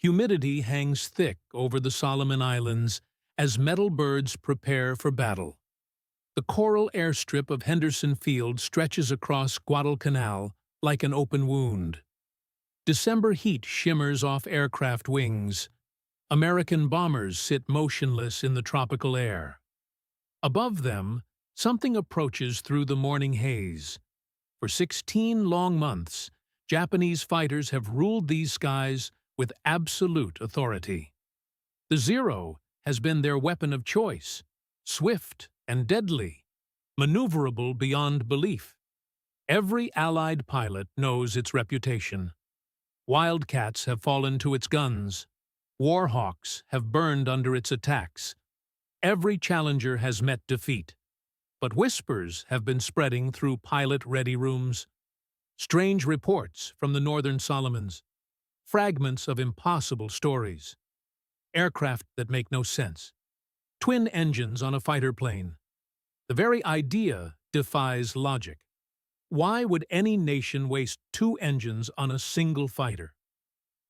Humidity hangs thick over the Solomon Islands as metal birds prepare for battle. The coral airstrip of Henderson Field stretches across Guadalcanal like an open wound. December heat shimmers off aircraft wings. American bombers sit motionless in the tropical air. Above them, something approaches through the morning haze. For 16 long months, Japanese fighters have ruled these skies with absolute authority. The Zero has been their weapon of choice, swift and deadly, maneuverable beyond belief. Every Allied pilot knows its reputation. Wildcats have fallen to its guns. Warhawks have burned under its attacks. Every challenger has met defeat. But whispers have been spreading through pilot-ready rooms. Strange reports from the Northern Solomons. Fragments of impossible stories. Aircraft that make no sense. Twin engines on a fighter plane. The very idea defies logic. Why would any nation waste two engines on a single fighter?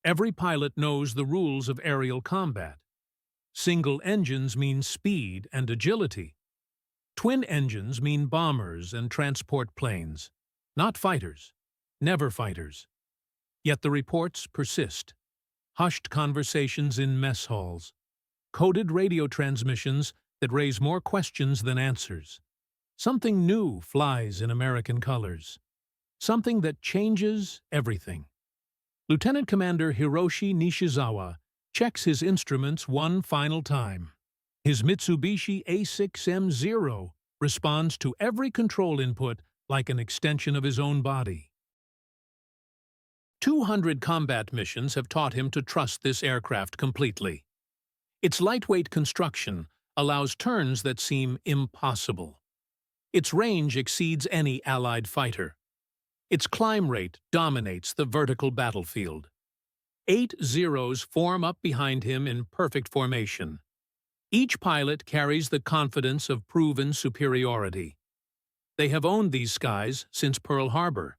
Every pilot knows the rules of aerial combat. Single engines mean speed and agility. Twin engines mean bombers and transport planes, not fighters, never fighters. Yet the reports persist. Hushed conversations in mess halls, coded radio transmissions that raise more questions than answers. Something new flies in American colors. Something that changes everything. Lieutenant Commander Hiroshi Nishizawa checks his instruments one final time. His Mitsubishi A6M0 responds to every control input like an extension of his own body. 200 combat missions have taught him to trust this aircraft completely. Its lightweight construction allows turns that seem impossible. Its range exceeds any Allied fighter. Its climb rate dominates the vertical battlefield. 8 Zeros form up behind him in perfect formation. Each pilot carries the confidence of proven superiority. They have owned these skies since Pearl Harbor.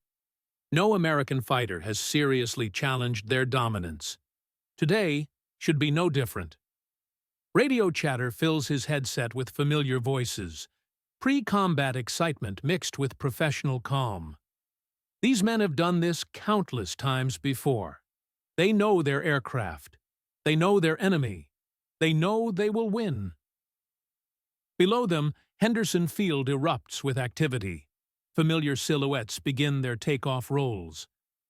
No American fighter has seriously challenged their dominance. Today should be no different. Radio chatter fills his headset with familiar voices, pre-combat excitement mixed with professional calm. These men have done this countless times before. They know their aircraft. They know their enemy. They know they will win. Below them, Henderson Field erupts with activity. Familiar silhouettes begin their takeoff rolls.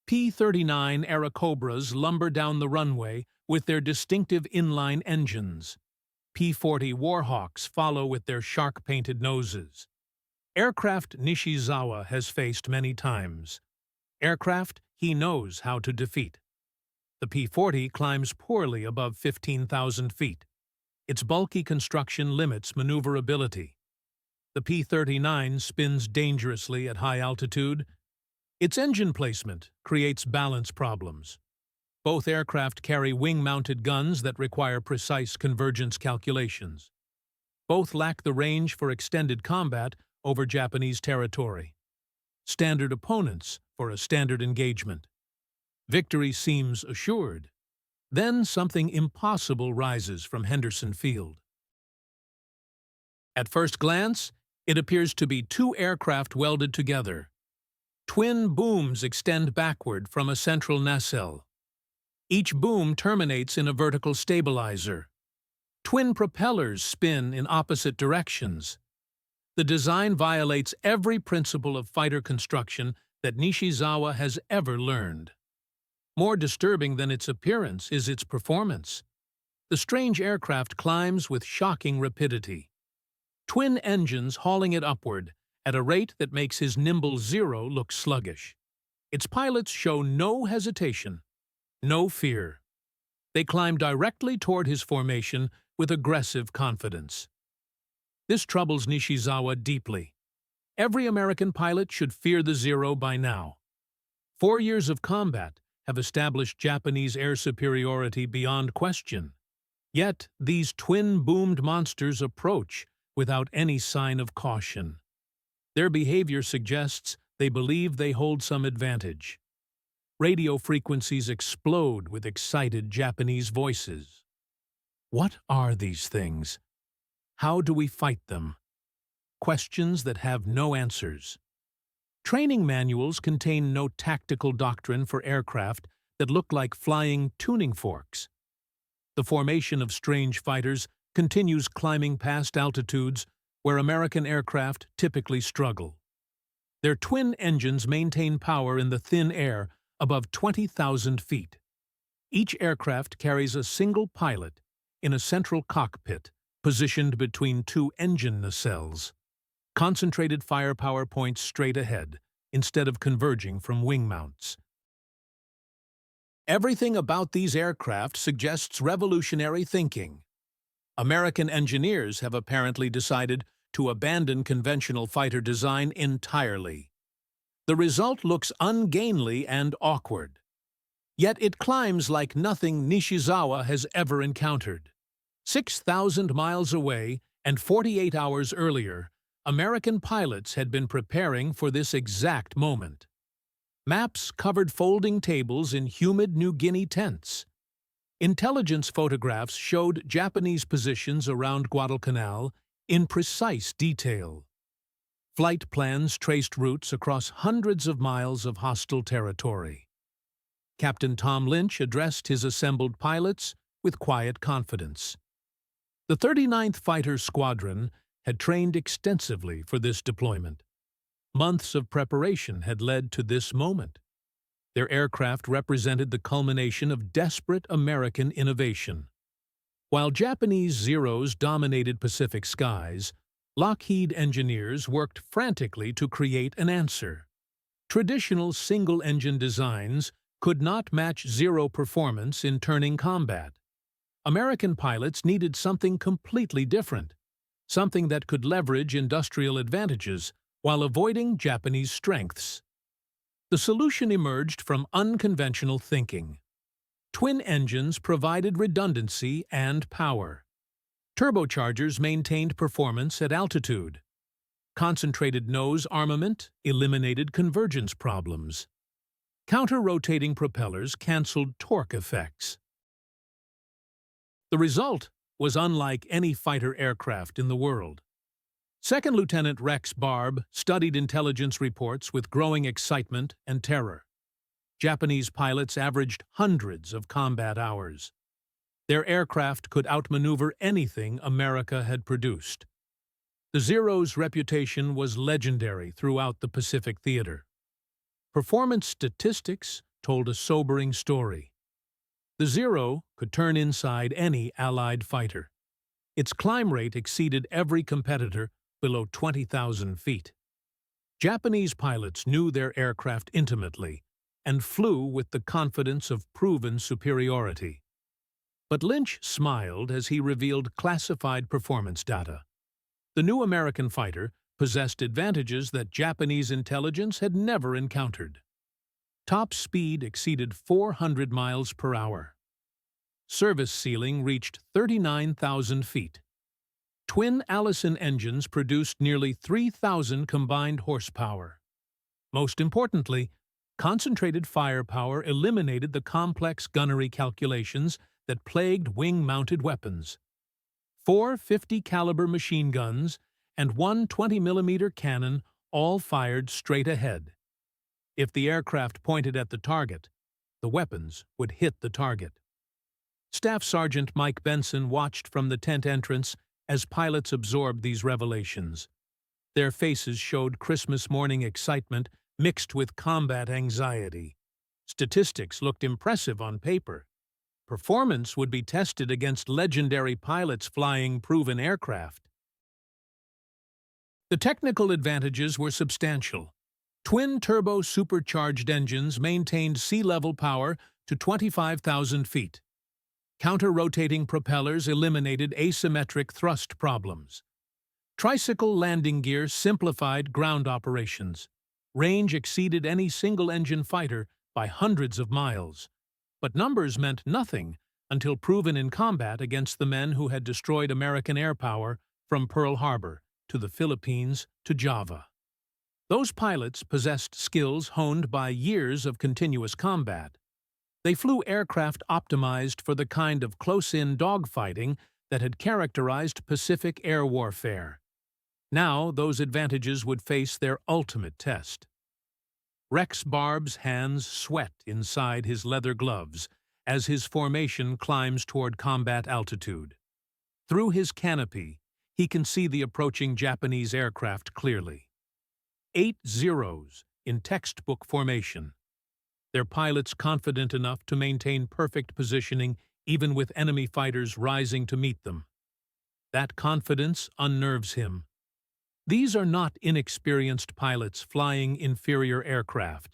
P-39 Airacobras lumber down the runway with their distinctive inline engines. P-40 Warhawks follow with their shark-painted noses. Aircraft Nishizawa has faced many times. Aircraft he knows how to defeat. The P-40 climbs poorly above 15,000 feet. Its bulky construction limits maneuverability. The P-39 spins dangerously at high altitude. Its engine placement creates balance problems. Both aircraft carry wing-mounted guns that require precise convergence calculations. Both lack the range for extended combat over Japanese territory. Standard opponents for a standard engagement. Victory seems assured. Then something impossible rises from Henderson Field. At first glance, it appears to be two aircraft welded together. Twin booms extend backward from a central nacelle. Each boom terminates in a vertical stabilizer. Twin propellers spin in opposite directions. The design violates every principle of fighter construction that Nishizawa has ever learned. More disturbing than its appearance is its performance. The strange aircraft climbs with shocking rapidity. Twin engines hauling it upward at a rate that makes his nimble Zero look sluggish. Its pilots show no hesitation, no fear. They climb directly toward his formation with aggressive confidence. This troubles Nishizawa deeply. Every American pilot should fear the Zero by now. 4 years of combat have established Japanese air superiority beyond question. Yet these twin-boomed monsters approach without any sign of caution. Their behavior suggests they believe they hold some advantage. Radio frequencies explode with excited Japanese voices. What are these things? How do we fight them? Questions that have no answers. Training manuals contain no tactical doctrine for aircraft that look like flying tuning forks. The formation of strange fighters continues climbing past altitudes where American aircraft typically struggle. Their twin engines maintain power in the thin air above 20,000 feet. Each aircraft carries a single pilot in a central cockpit positioned between two engine nacelles. Concentrated firepower points straight ahead instead of converging from wing mounts. Everything about these aircraft suggests revolutionary thinking. American engineers have apparently decided to abandon conventional fighter design entirely. The result looks ungainly and awkward. Yet it climbs like nothing Nishizawa has ever encountered. 6,000 miles away and 48 hours earlier, American pilots had been preparing for this exact moment. Maps covered folding tables in humid New Guinea tents. Intelligence photographs showed Japanese positions around Guadalcanal in precise detail. Flight plans traced routes across hundreds of miles of hostile territory. Captain Tom Lynch addressed his assembled pilots with quiet confidence. The 39th Fighter Squadron had trained extensively for this deployment. Months of preparation had led to this moment. Their aircraft represented the culmination of desperate American innovation. While Japanese Zeros dominated Pacific skies, Lockheed engineers worked frantically to create an answer. Traditional single-engine designs could not match Zero performance in turning combat. American pilots needed something completely different, something that could leverage industrial advantages while avoiding Japanese strengths. The solution emerged from unconventional thinking. Twin engines provided redundancy and power. Turbochargers maintained performance at altitude. Concentrated nose armament eliminated convergence problems. Counter-rotating propellers canceled torque effects. The result was unlike any fighter aircraft in the world. Second Lieutenant Rex Barb studied intelligence reports with growing excitement and terror. Japanese pilots averaged hundreds of combat hours. Their aircraft could outmaneuver anything America had produced. The Zero's reputation was legendary throughout the Pacific theater. Performance statistics told a sobering story. The Zero could turn inside any Allied fighter. Its climb rate exceeded every competitor below 20,000 feet. Japanese pilots knew their aircraft intimately and flew with the confidence of proven superiority. But Lynch smiled as he revealed classified performance data. The new American fighter possessed advantages that Japanese intelligence had never encountered. Top speed exceeded 400 miles per hour. Service ceiling reached 39,000 feet. Twin Allison engines produced nearly 3,000 combined horsepower. Most importantly, concentrated firepower eliminated the complex gunnery calculations that plagued wing-mounted weapons. 4 50-caliber machine guns and 1 20-millimeter cannon all fired straight ahead. If the aircraft pointed at the target, the weapons would hit the target. Staff Sergeant Mike Benson watched from the tent entrance as pilots absorbed these revelations. Their faces showed Christmas morning excitement mixed with combat anxiety. Statistics looked impressive on paper. Performance would be tested against legendary pilots flying proven aircraft. The technical advantages were substantial. Twin-turbo supercharged engines maintained sea-level power to 25,000 feet. Counter-rotating propellers eliminated asymmetric thrust problems. Tricycle landing gear simplified ground operations. Range exceeded any single-engine fighter by hundreds of miles. But numbers meant nothing until proven in combat against the men who had destroyed American air power from Pearl Harbor to the Philippines to Java. Those pilots possessed skills honed by years of continuous combat. They flew aircraft optimized for the kind of close-in dogfighting that had characterized Pacific air warfare. Now, those advantages would face their ultimate test. Rex Barb's hands sweat inside his leather gloves as his formation climbs toward combat altitude. Through his canopy, he can see the approaching Japanese aircraft clearly. 8 Zeros in textbook formation. Their pilots confident enough to maintain perfect positioning even with enemy fighters rising to meet them. That confidence unnerves him. These are not inexperienced pilots flying inferior aircraft.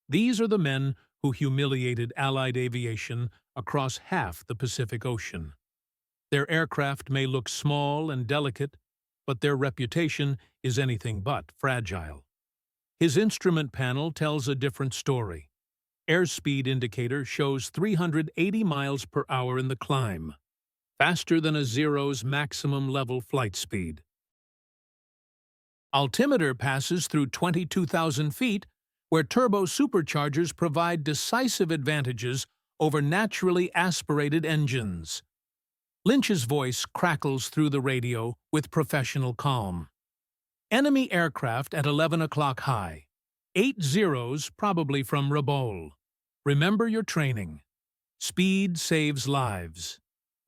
These are the men who humiliated Allied aviation across half the Pacific Ocean. Their aircraft may look small and delicate, but their reputation is anything but fragile. His instrument panel tells a different story. Airspeed indicator shows 380 miles per hour in the climb, faster than a Zero's maximum level flight speed. Altimeter passes through 22,000 feet, where turbo superchargers provide decisive advantages over naturally aspirated engines. Lynch's voice crackles through the radio with professional calm. Enemy aircraft at 11 o'clock high. 8 Zeros, probably from Rabaul. Remember your training. Speed saves lives.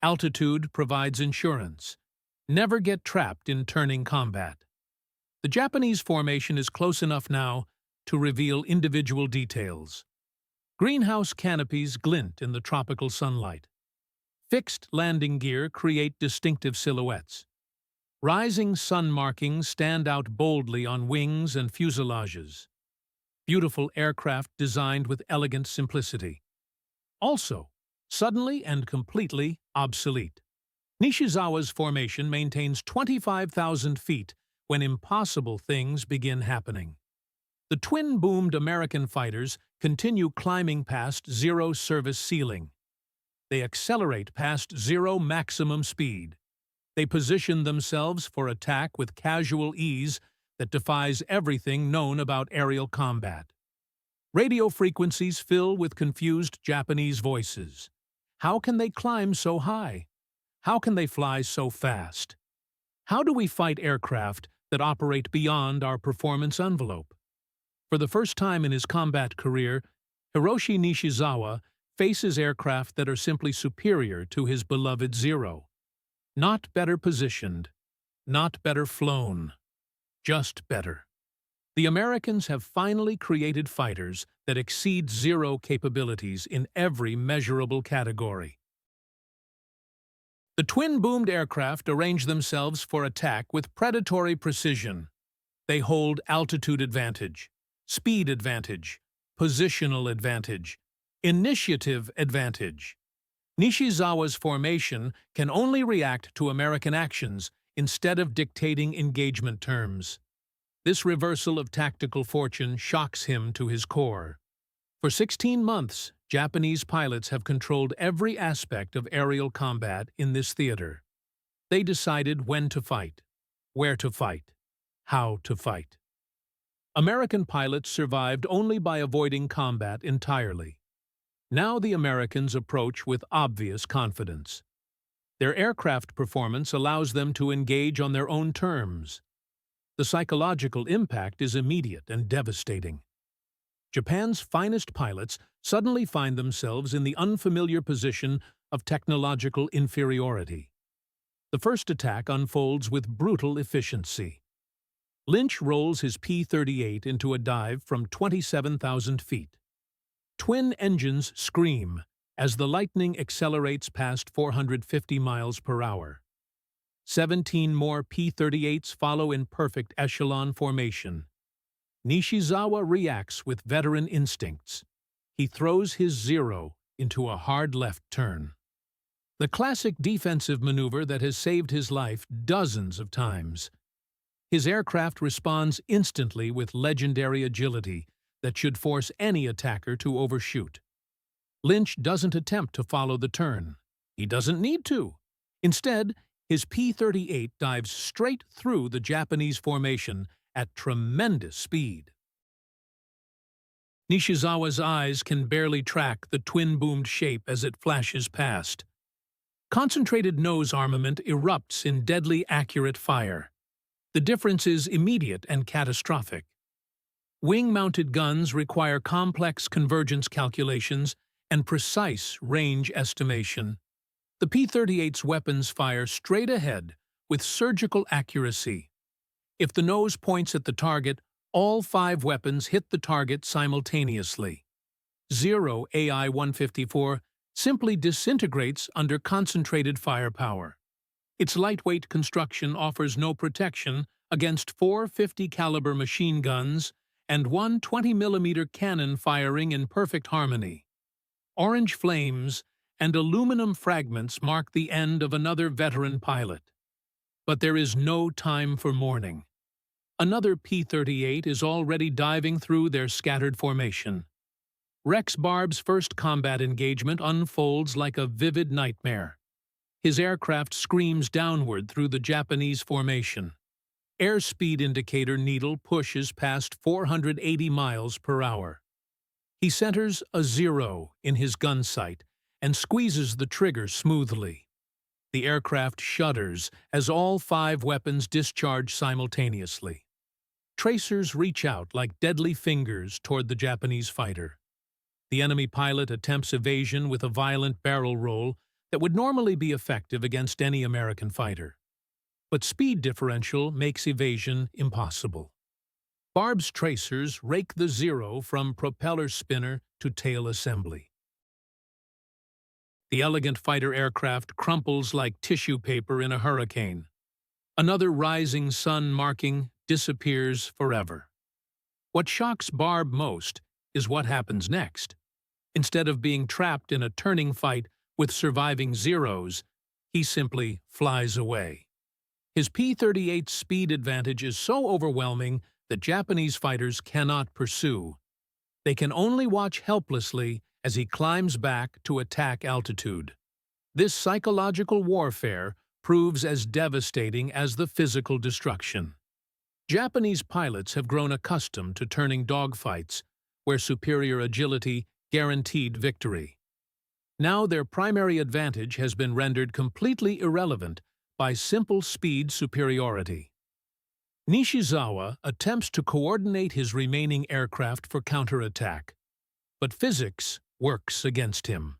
Altitude provides insurance. Never get trapped in turning combat. The Japanese formation is close enough now to reveal individual details. Greenhouse canopies glint in the tropical sunlight. Fixed landing gear create distinctive silhouettes. Rising sun markings stand out boldly on wings and fuselages. Beautiful aircraft designed with elegant simplicity. Also, suddenly and completely obsolete. Nishizawa's formation maintains 25,000 feet when impossible things begin happening. The twin-boomed American fighters continue climbing past Zero service ceiling. They accelerate past Zero maximum speed. They position themselves for attack with casual ease that defies everything known about aerial combat. Radio frequencies fill with confused Japanese voices. How can they climb so high? How can they fly so fast? How do we fight aircraft that operate beyond our performance envelope? For the first time in his combat career, Hiroshi Nishizawa faces aircraft that are simply superior to his beloved Zero. Not better positioned, not better flown, just better. The Americans have finally created fighters that exceed Zero capabilities in every measurable category. The twin-boomed aircraft arrange themselves for attack with predatory precision. They hold altitude advantage, speed advantage, positional advantage, initiative advantage. Nishizawa's formation can only react to American actions instead of dictating engagement terms. This reversal of tactical fortune shocks him to his core. For 16 months, Japanese pilots have controlled every aspect of aerial combat in this theater. They decided when to fight, where to fight, how to fight. American pilots survived only by avoiding combat entirely. Now the Americans approach with obvious confidence. Their aircraft performance allows them to engage on their own terms. The psychological impact is immediate and devastating. Japan's finest pilots suddenly find themselves in the unfamiliar position of technological inferiority. The first attack unfolds with brutal efficiency. Lynch rolls his P-38 into a dive from 27,000 feet. Twin engines scream as the Lightning accelerates past 450 miles per hour. 17 more P-38s follow in perfect echelon formation. Nishizawa reacts with veteran instincts. He throws his Zero into a hard left turn. The classic defensive maneuver that has saved his life dozens of times. His aircraft responds instantly with legendary agility that should force any attacker to overshoot. Lynch doesn't attempt to follow the turn. He doesn't need to. Instead, his P-38 dives straight through the Japanese formation at tremendous speed. Nishizawa's eyes can barely track the twin-boomed shape as it flashes past. Concentrated nose armament erupts in deadly accurate fire. The difference is immediate and catastrophic. Wing-mounted guns require complex convergence calculations and precise range estimation. The P-38's weapons fire straight ahead with surgical accuracy. If the nose points at the target, all 5 weapons hit the target simultaneously. Zero AI-154 simply disintegrates under concentrated firepower. Its lightweight construction offers no protection against 4 50 caliber machine guns and one 20mm cannon firing in perfect harmony. Orange flames and aluminum fragments mark the end of another veteran pilot. But there is no time for mourning. Another P-38 is already diving through their scattered formation. Rex Barb's first combat engagement unfolds like a vivid nightmare. His aircraft screams downward through the Japanese formation. Airspeed indicator needle pushes past 480 miles per hour. He centers a 0 in his gun sight and squeezes the trigger smoothly. The aircraft shudders as all 5 weapons discharge simultaneously. Tracers reach out like deadly fingers toward the Japanese fighter. The enemy pilot attempts evasion with a violent barrel roll that would normally be effective against any American fighter. But speed differential makes evasion impossible. Barb's tracers rake the 0 from propeller spinner to tail assembly. The elegant fighter aircraft crumples like tissue paper in a hurricane. Another rising sun marking disappears forever. What shocks Barb most is what happens next. Instead of being trapped in a turning fight with surviving Zeros, he simply flies away. His P-38's speed advantage is so overwhelming that Japanese fighters cannot pursue. They can only watch helplessly as he climbs back to attack altitude. This psychological warfare proves as devastating as the physical destruction. Japanese pilots have grown accustomed to turning dogfights, where superior agility guaranteed victory. Now their primary advantage has been rendered completely irrelevant by simple speed superiority. Nishizawa attempts to coordinate his remaining aircraft for counterattack, but physics works against him.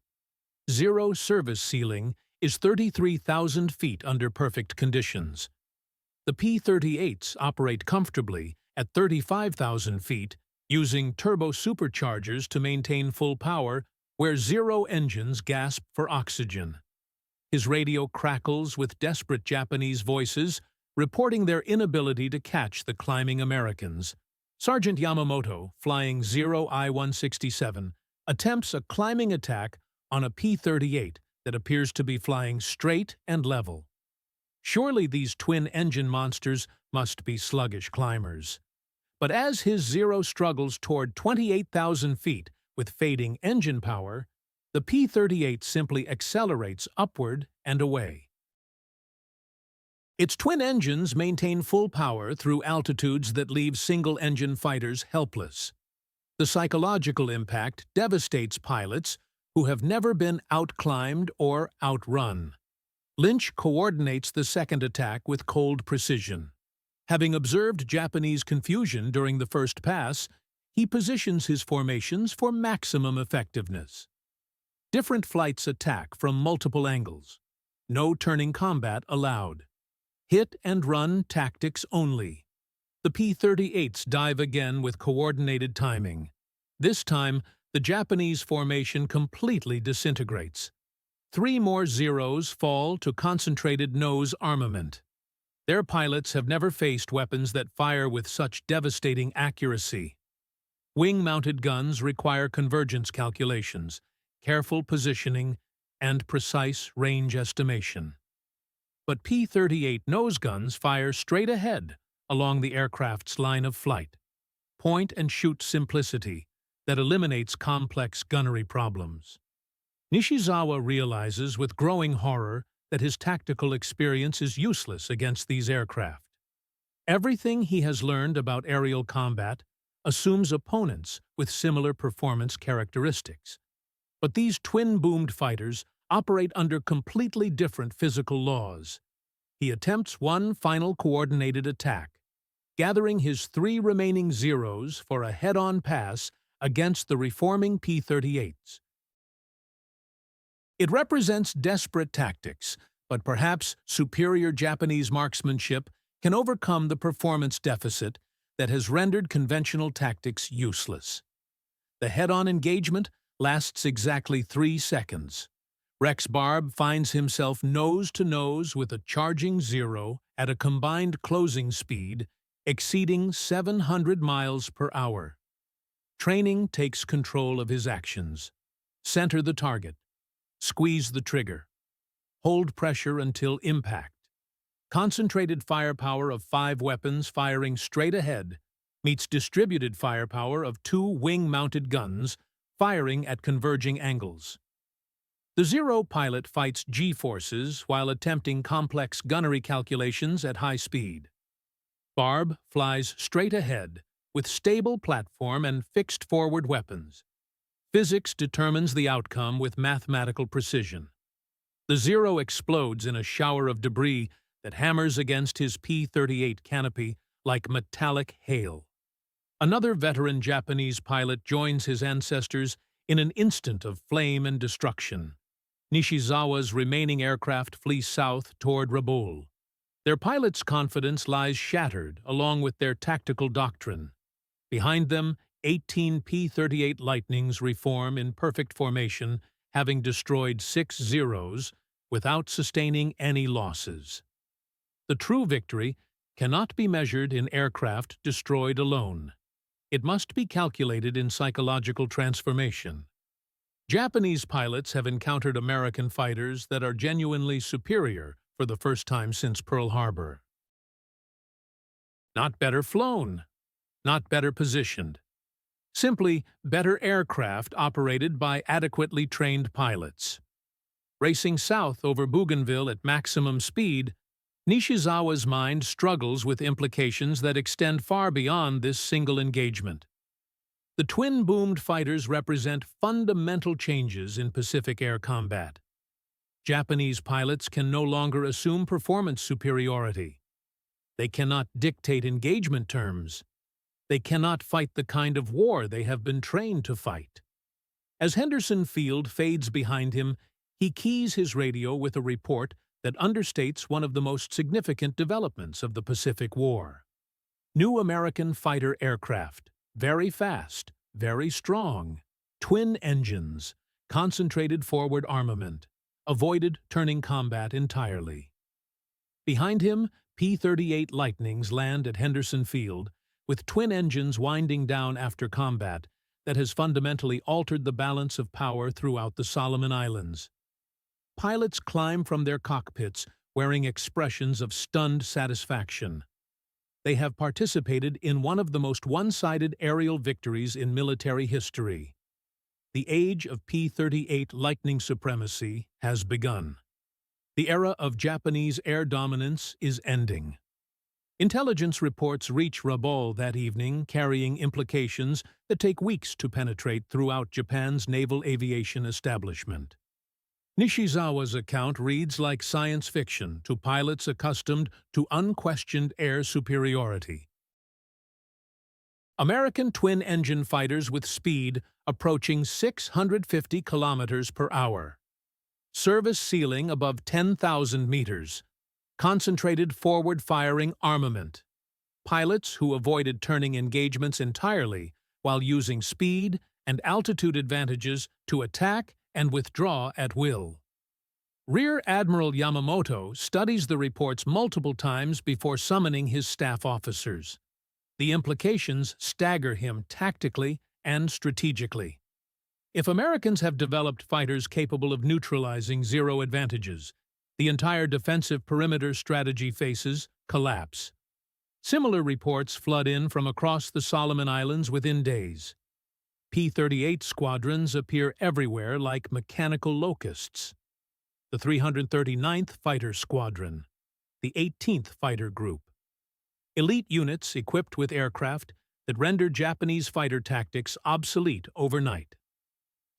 0 service ceiling is 33,000 feet under perfect conditions. The P-38s operate comfortably at 35,000 feet, using turbo superchargers to maintain full power where 0 engines gasp for oxygen. His radio crackles with desperate Japanese voices, reporting their inability to catch the climbing Americans. Sergeant Yamamoto, flying 0 I-167, attempts a climbing attack on a P-38 that appears to be flying straight and level. Surely these twin-engine monsters must be sluggish climbers. But as his 0 struggles toward 28,000 feet with fading engine power, the P-38 simply accelerates upward and away. Its twin engines maintain full power through altitudes that leave single-engine fighters helpless. The psychological impact devastates pilots who have never been outclimbed or outrun. Lynch coordinates the second attack with cold precision. Having observed Japanese confusion during the first pass, he positions his formations for maximum effectiveness. Different flights attack from multiple angles. No turning combat allowed. Hit-and-run tactics only. The P-38s dive again with coordinated timing. This time, the Japanese formation completely disintegrates. 3 more Zeros fall to concentrated nose armament. Their pilots have never faced weapons that fire with such devastating accuracy. Wing-mounted guns require convergence calculations, careful positioning, and precise range estimation. But P-38 nose guns fire straight ahead along the aircraft's line of flight. Point-and-shoot simplicity that eliminates complex gunnery problems. Nishizawa realizes with growing horror that his tactical experience is useless against these aircraft. Everything he has learned about aerial combat assumes opponents with similar performance characteristics. But these twin-boomed fighters operate under completely different physical laws. He attempts one final coordinated attack, gathering his 3 remaining Zeros for a head-on pass against the reforming P-38s. It represents desperate tactics, but perhaps superior Japanese marksmanship can overcome the performance deficit that has rendered conventional tactics useless. The head-on engagement lasts exactly 3 seconds. Rex Barb finds himself nose-to-nose with a charging Zero at a combined closing speed exceeding 700 miles per hour. Training takes control of his actions. Center the target. Squeeze the trigger. Hold pressure until impact. Concentrated firepower of 5 weapons firing straight ahead meets distributed firepower of 2 wing-mounted guns firing at converging angles. The Zero pilot fights G-forces while attempting complex gunnery calculations at high speed. Barb flies straight ahead with stable platform and fixed forward weapons. Physics determines the outcome with mathematical precision. The Zero explodes in a shower of debris that hammers against his P-38 canopy like metallic hail. Another veteran Japanese pilot joins his ancestors in an instant of flame and destruction. Nishizawa's remaining aircraft flee south toward Rabaul. Their pilot's confidence lies shattered along with their tactical doctrine. Behind them, 18 P-38 Lightnings reform in perfect formation, having destroyed 6 Zeros without sustaining any losses. The true victory cannot be measured in aircraft destroyed alone. It must be calculated in psychological transformation. Japanese pilots have encountered American fighters that are genuinely superior for the first time since Pearl Harbor. Not better flown, not better positioned. Simply better aircraft operated by adequately trained pilots. Racing south over Bougainville at maximum speed, Nishizawa's mind struggles with implications that extend far beyond this single engagement. The twin-boomed fighters represent fundamental changes in Pacific air combat. Japanese pilots can no longer assume performance superiority. They cannot dictate engagement terms. They cannot fight the kind of war they have been trained to fight. As Henderson Field fades behind him, he keys his radio with a report that understates one of the most significant developments of the Pacific War. New American fighter aircraft, very fast, very strong, twin engines, concentrated forward armament, avoided turning combat entirely. Behind him, P-38 Lightnings land at Henderson Field, with twin engines winding down after combat that has fundamentally altered the balance of power throughout the Solomon Islands. Pilots climb from their cockpits wearing expressions of stunned satisfaction. They have participated in one of the most one-sided aerial victories in military history. The age of P-38 Lightning supremacy has begun. The era of Japanese air dominance is ending. Intelligence reports reach Rabaul that evening, carrying implications that take weeks to penetrate throughout Japan's naval aviation establishment. Nishizawa's account reads like science fiction to pilots accustomed to unquestioned air superiority. American twin-engine fighters with speed approaching 650 kilometers per hour. Service ceiling above 10,000 meters. Concentrated forward-firing armament. Pilots who avoided turning engagements entirely while using speed and altitude advantages to attack and withdraw at will. Rear Admiral Yamamoto studies the reports multiple times before summoning his staff officers. The implications stagger him tactically and strategically. If Americans have developed fighters capable of neutralizing Zero advantages, the entire defensive perimeter strategy faces collapse. Similar reports flood in from across the Solomon Islands within days. P-38 squadrons appear everywhere like mechanical locusts. The 339th Fighter Squadron, the 18th Fighter Group, elite units equipped with aircraft that rendered Japanese fighter tactics obsolete overnight.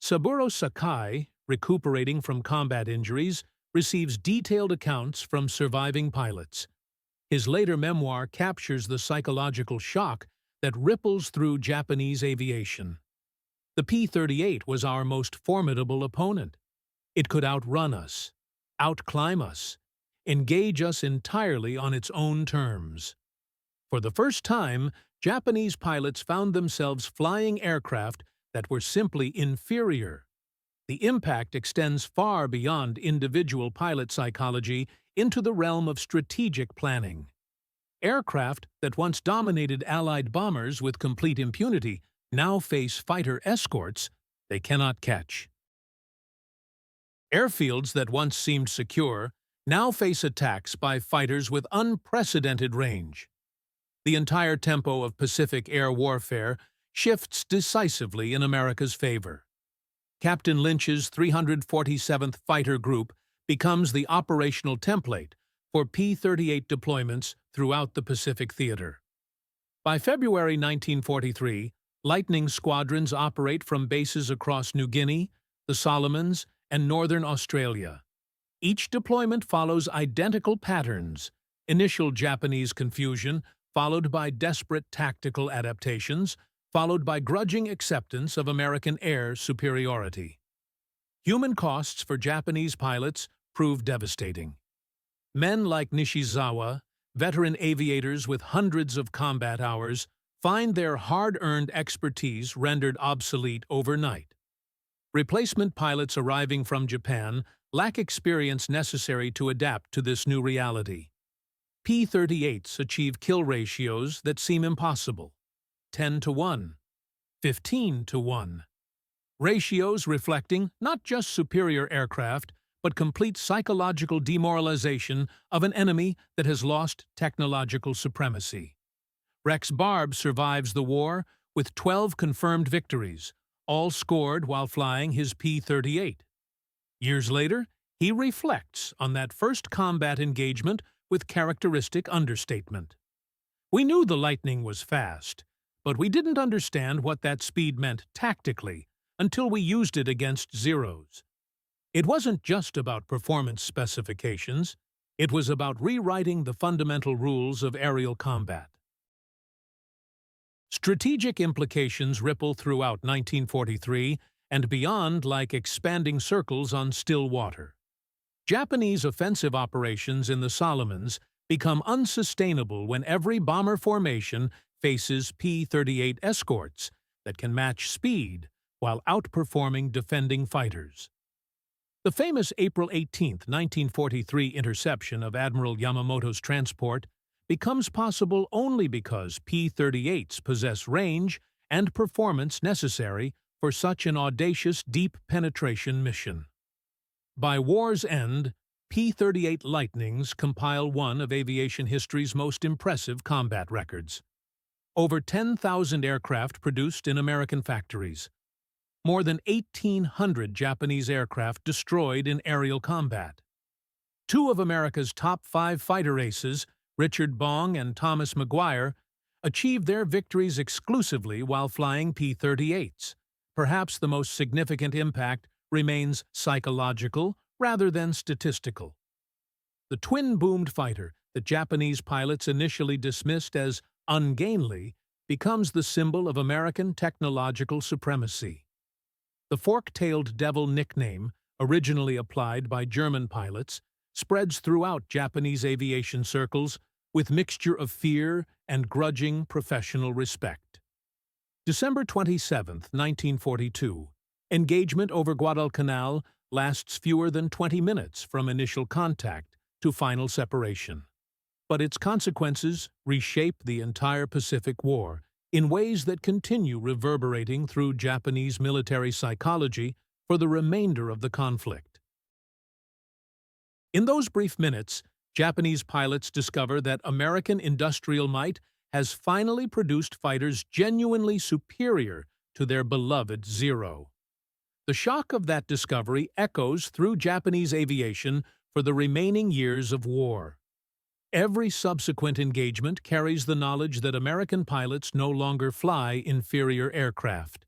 Saburo Sakai, recuperating from combat injuries, receives detailed accounts from surviving pilots. His later memoir captures the psychological shock that ripples through Japanese aviation. The P-38 was our most formidable opponent. It could outrun us, outclimb us, engage us entirely on its own terms. For the first time, Japanese pilots found themselves flying aircraft that were simply inferior. The impact extends far beyond individual pilot psychology into the realm of strategic planning. Aircraft that once dominated Allied bombers with complete impunity now face fighter escorts they cannot catch. Airfields that once seemed secure now face attacks by fighters with unprecedented range. The entire tempo of Pacific air warfare shifts decisively in America's favor. Captain Lynch's 347th Fighter Group becomes the operational template for P-38 deployments throughout the Pacific Theater. By February 1943, Lightning squadrons operate from bases across New Guinea, the Solomons, and northern Australia. Each deployment follows identical patterns: initial Japanese confusion, followed by desperate tactical adaptations, followed by grudging acceptance of American air superiority. Human costs for Japanese pilots prove devastating. Men like Nishizawa, veteran aviators with hundreds of combat hours, find their hard-earned expertise rendered obsolete overnight. Replacement pilots arriving from Japan lack experience necessary to adapt to this new reality. P-38s achieve kill ratios that seem impossible: 10-1, 15-1. Ratios reflecting not just superior aircraft, but complete psychological demoralization of an enemy that has lost technological supremacy. Rex Barb survives the war with 12 confirmed victories, all scored while flying his P-38. Years later, he reflects on that first combat engagement with characteristic understatement. "We knew the Lightning was fast, but we didn't understand what that speed meant tactically until we used it against Zeros. It wasn't just about performance specifications, it was about rewriting the fundamental rules of aerial combat." Strategic implications ripple throughout 1943 and beyond like expanding circles on still water. Japanese offensive operations in the Solomons become unsustainable when every bomber formation faces P-38 escorts that can match speed while outperforming defending fighters. The famous April 18, 1943 interception of Admiral Yamamoto's transport becomes possible only because P-38s possess range and performance necessary for such an audacious deep penetration mission. By war's end, P-38 Lightnings compile one of aviation history's most impressive combat records. Over 10,000 aircraft produced in American factories. More than 1,800 Japanese aircraft destroyed in aerial combat. Two of America's top 5 fighter aces, Richard Bong and Thomas Maguire, achieved their victories exclusively while flying P-38s. Perhaps the most significant impact remains psychological rather than statistical. The twin-boomed fighter that Japanese pilots initially dismissed as ungainly becomes the symbol of American technological supremacy. The fork-tailed devil nickname, originally applied by German pilots, spreads throughout Japanese aviation circles with mixture of fear and grudging professional respect. December 27, 1942. Engagement over Guadalcanal lasts fewer than 20 minutes from initial contact to final separation. But its consequences reshape the entire Pacific War in ways that continue reverberating through Japanese military psychology for the remainder of the conflict. In those brief minutes, Japanese pilots discover that American industrial might has finally produced fighters genuinely superior to their beloved Zero. The shock of that discovery echoes through Japanese aviation for the remaining years of war. Every subsequent engagement carries the knowledge that American pilots no longer fly inferior aircraft.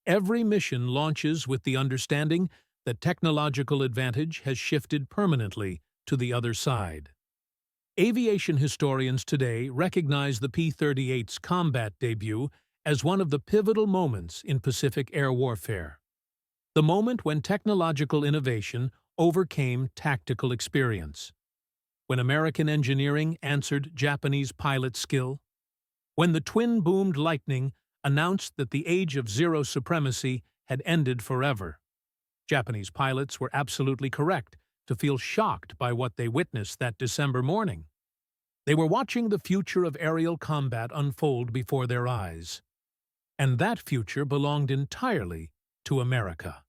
Every mission launches with the understanding that technological advantage has shifted permanently to the other side. Aviation historians today recognize the P-38's combat debut as one of the pivotal moments in Pacific air warfare. The moment when technological innovation overcame tactical experience. When American engineering answered Japanese pilot skill. When the twin-boomed Lightning announced that the age of zero supremacy had ended forever. Japanese pilots were absolutely correct to feel shocked by what they witnessed that December morning. They were watching the future of aerial combat unfold before their eyes. And that future belonged entirely to America.